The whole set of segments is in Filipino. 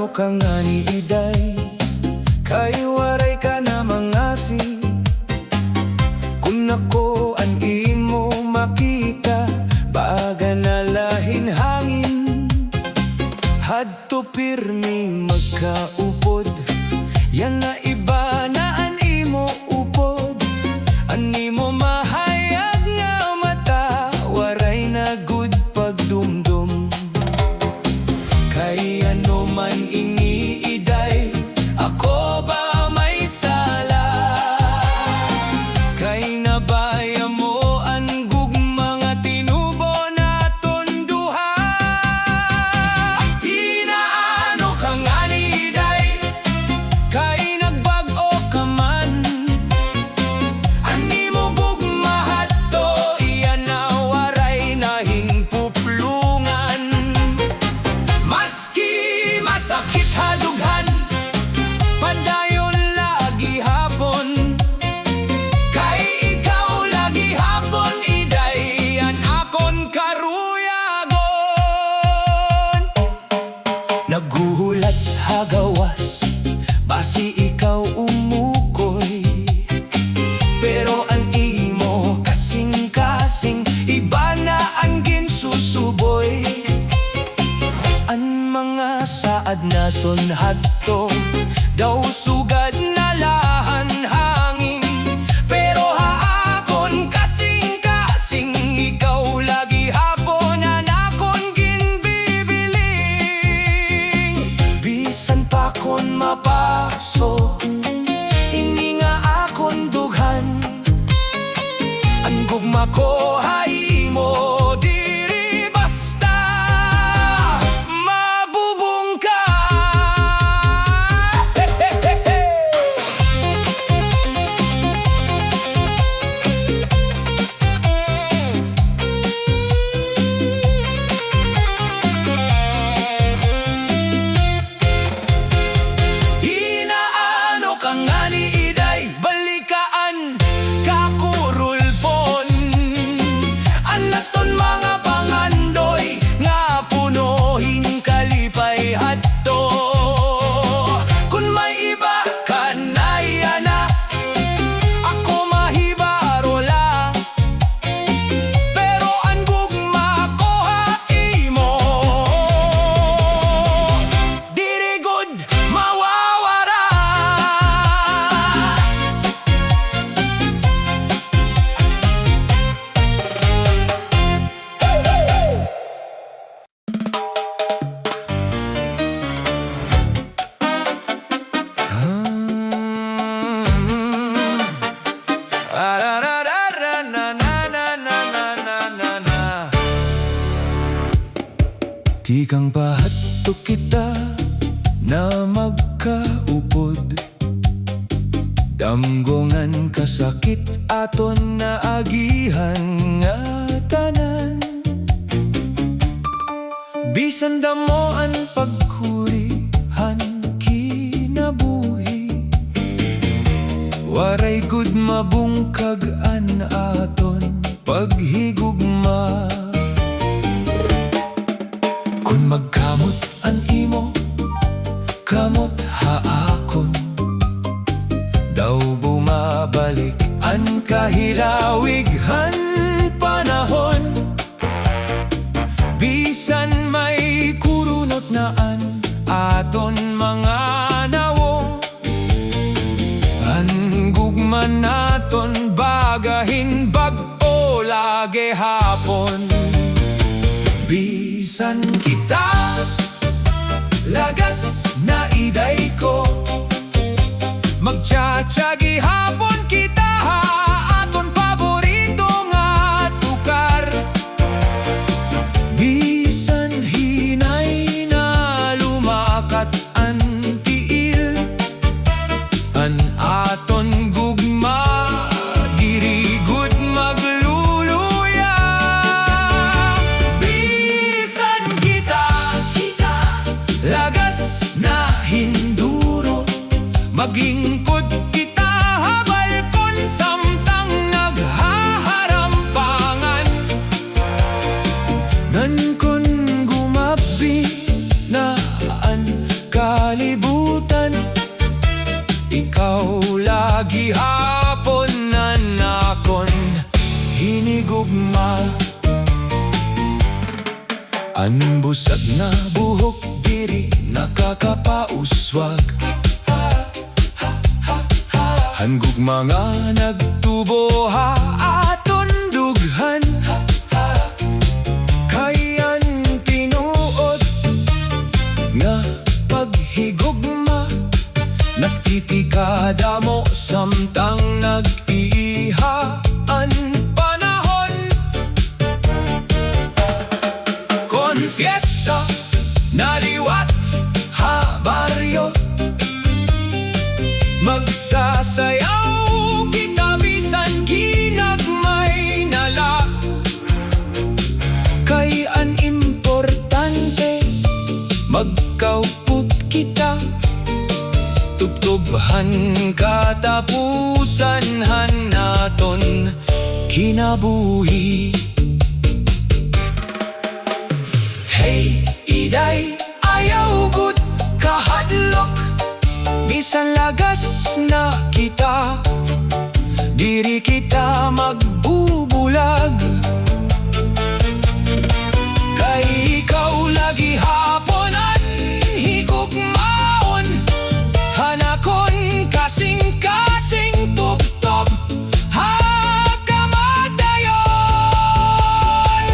Inaano ka nga ni Iday, kay waray ka na mangasi. Kung ako ang imo makita, baga na lahin hangin. Hadto pirmi magkaupod, yan na iba na an imo upod. An imo mahayag nga mata, waray na good pagdumdum. Kay ano man ingi Iday, ako ba may sala? Kay nabaya mo ang gugmang tinubo naton duha. Inaano ka nga ni Iday, kay nagbag-o ka man. Ani mo gugma hadto, iyan na waray na hinpuplungan. Maski masakit hadughan, padayon lagi hapon. Kay ikaw lagi hapon Iday, yan akon karuyagon. Naguhulat hagawas, basi ikaw umukoy. Pero ang imo kasing-kasing, iba na ang ginsusuboy. Ang mga saad naton hadto, daw sugad na lahan hangin. Pero haakon kasing-kasing, ikaw lagi hapon na nakon ginbibiling. Bisan pa kon mapaso, ini nga akon dughan. Ang gugma ko hay mo diri basta mabubungka. Inaano ka nga ni Iday, balikaan kakurulpon. Anaton mga pangandoy, nga punohin kalipay hadto. Kung may iba ka na yana, ako mahibarola. Pero ang gugma ko haimo, diri good mawawara. Tikang pahatto kita na magkaupod. Damgongan kasakit aton na agihan nga tanan. Bisan damoan pagkurihan kinabuhi, waray good mabungkag-an aton paghigugma. Kung magkamot an imo, kamot haakon. Daw bumabalik an kahilawighan panahon. Bisan may kurunot na an aton mga nawong. An gugma naton bagahin bag-o lagi hapon. Bisan kita lagas na Iday ko, mag-ChaCha gihapon kita ha, aton paborito nga tukar. Bisan hinay na lumakat an tiil, an aton gugma diri good magluluya. Bisan kita lagas na hinduro, magingkod kita habal kon samtang naghaharampangan. Nan kon gumabi na an ka kalibutan. Ikaw lagi hapon na nakon hinigugma. Ang busag na buhok diri nakakapauswag. Hangug mga nagtubo ha aton dughan. Kayan tinuod nga paghigugma. Nagtitikada mo samtang nag-ihaan panahon. Kon fiesta naliwat ha baryo. Magsasayaw kita bisan ginagmay nala. Kay an importante magkaupot kita. Tubtubhan katapusan naton kinabuhi. Hey, iday, ayaw gud kahadlok. Bisan lagas na kita, diri kita magbubulag. Kay ikaw lagi haponan higugmaon. Hanakon kasing-kasing tubtob ha kamadayon.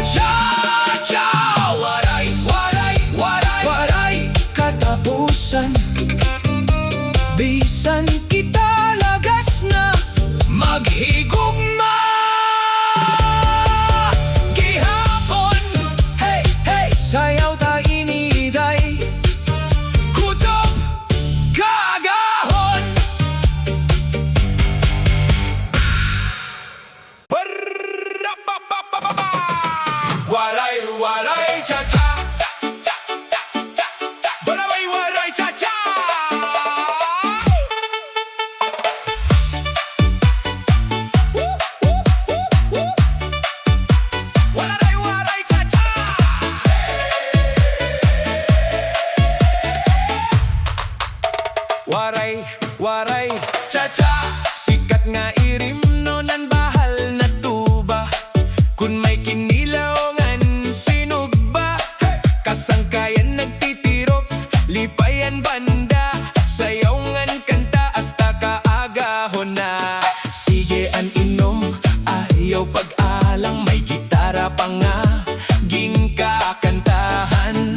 Cha-cha, waray, waray, waray, waray katapusan. Bisan kita lagas na maghigugma. Gihapon, hey, hey, sayaw ta iniday. Kutob, kagahon. Waray, waray, cha-cha. Waray, waray, cha-cha. Waray, waray, cha-cha. Sikat nga irimno nan bahal na tuba. Kun may kinilaongan sinugba. Kasangkayan nagtitirok, lipayan banda. Sayawngan kanta hasta kaagahon na. Sige an inom, ayaw pag-alang. May gitara pa nga, ginkakantahan.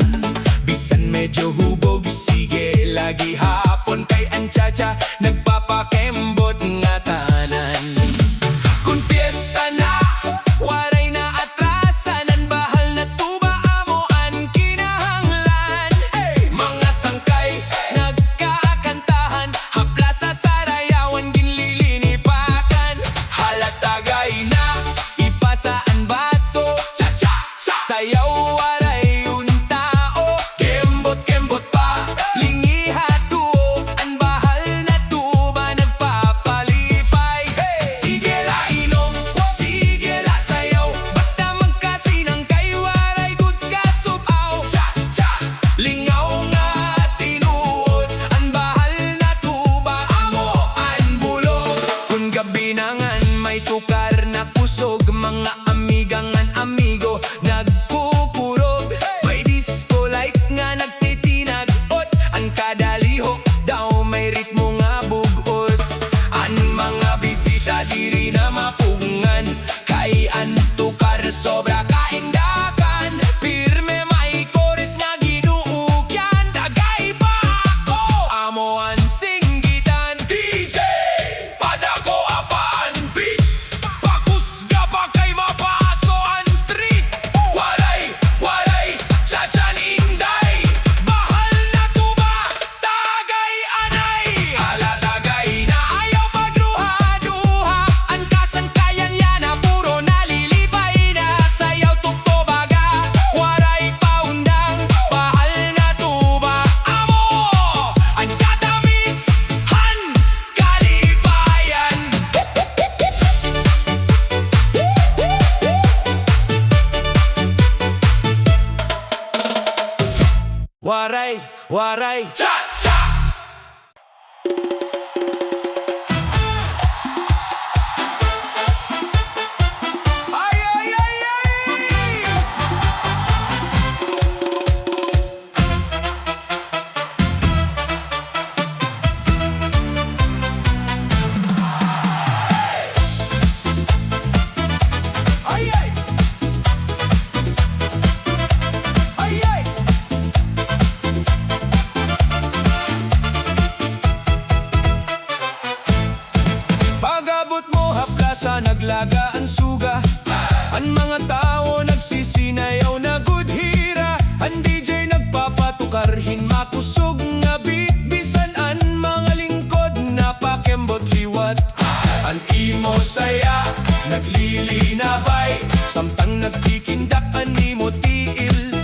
Bisan medyo hubog, sige lagi hapon. Kay ang cha-cha nagpapakembot nga tanan. Kung fiesta na, waray na atrasan. Ang bahal na tuba amoan kinahanglan. Mga sangkay nagkakantahan, hapla sa sarayawan ginlilinipakan. Halatagay na ipasa ang baso. Cha-cha, sayaw waray un tao. Kembot-kembot pa lingiha tuo. Ang bahal na tuba nagpapalipay. Sige la inom, sige la sayaw. Basta magkasinang kay waray gud ka subaw. Cha-cha, lingaw nga tinuod. Ang bahal na tuba amo ang bulog. Kung gabi na ngan may tukar na kusog. Mga amigangan amigo nagpupurog. May disco light nga nagtitinag-ot. Ang kadalihok daw may ritmo nga bugos. Ang mga bisita diri na mapapugngan. Kay ang tukar sobra kaindakan. Pirme may chorus nga ginuugyan. Dagay pa ako amo ang singgitan. DJ Padako apaan beat. Pakusga pa kay mapaso ang street. Waray, waray, cha-cha ninday. Bahal na tuba, tagay anay. Halatagay na ayaw pagruha-duha. Ang kasangkayan yan na puro nalilipay na. Sayaw tuktobaga, waray paundang. Bahal na tuba, amo ang katamishan kalipayan. Waray, waray, cha-cha. hin makusog nga bisan an mga lingkod na pakembot liwat. An imo saya naglilinabay, samtang nagtikindak an imo tiil.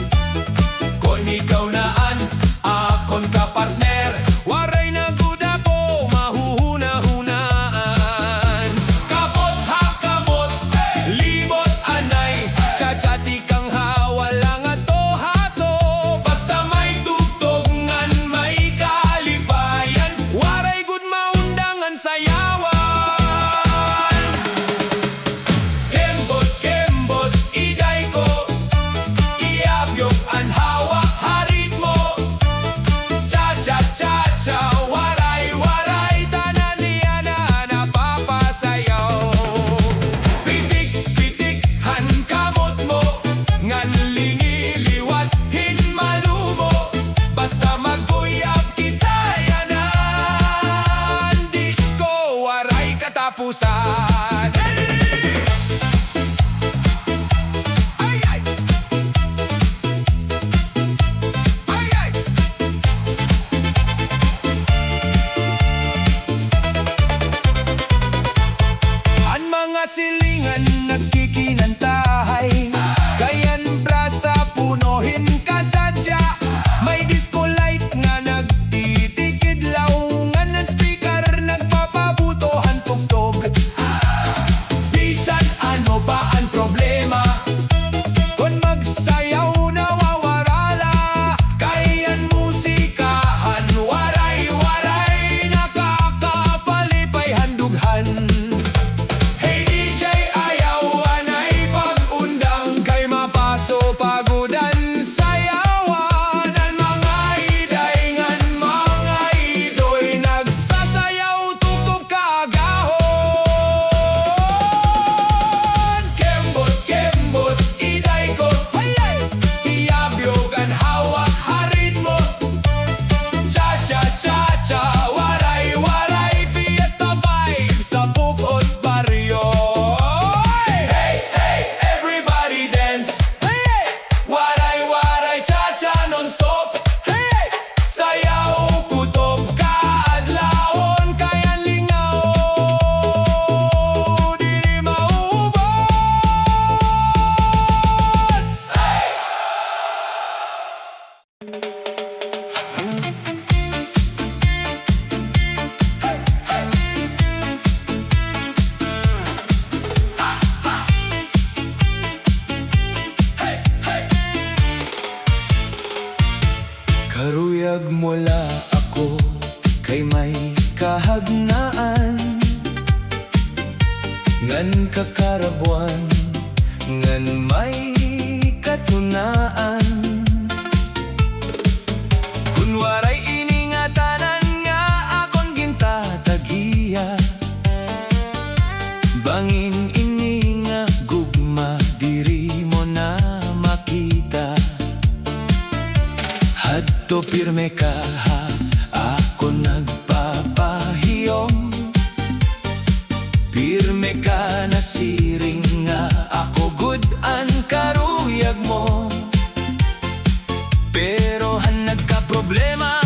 Kon ikaw naan akon ka partner, waray na gud ako mahuhuna-hunaan. Kamot ha kamot, libot anay, cha-cha di kang hawala nga to hato. Basta may tugtugan, may kalipayan, waray gud maundangan sayawan. Kembot kembot iday ko, iabyok an hawak ha ritmo. Cha-cha cha-cha, waray waray, tanan niya na napapasayaw. Pitik pitik han kamot mo, ngan lingiliwat hin malumo. Basta mag-uyab kita yanan, disco waray katapusan. Ay ay, ay ay. An mga silingan nagkikinantahay, kayan brasa punuhin kasadya. May disco light nga nagtitikid laungan, ng speaker nagpapabutohan tugtog. Bisan ano ba ang problema, kung magsayaw nawawarala. Kayan musikahan, waray waray, nakakapalipay handughan. Hey DJ, ayaw anay pag-undang, kay mapaso pagudan sayawan. Ang mga idayngan, mga idoy, nagsasayaw tugtog kaagahon. Kembot kembot iday ko, hayay, iabyog ang hawak ha ritmo. Cha-cha cha-cha, waray waray, fiesta vibe sa Bugos baryo. Hey hey, everybody dance. Hey, waray waray, cha-cha non-stop. Hey, sayaw kutob kaadlawon, kayan lingaw diri maubos. Hey! Karuyag mula ako, kay may kahagnaan, ngan kakarabuan, ngan may katunaan. Kun waray iningatanan nga akon gintatagiya, bangin ini nga gugma, diri mo na makita. Hadto pirme ka ha, ako nagpapahiyom. Pirme ka na siring nga, ako good an karuyag mo. Pero han nagka-problema,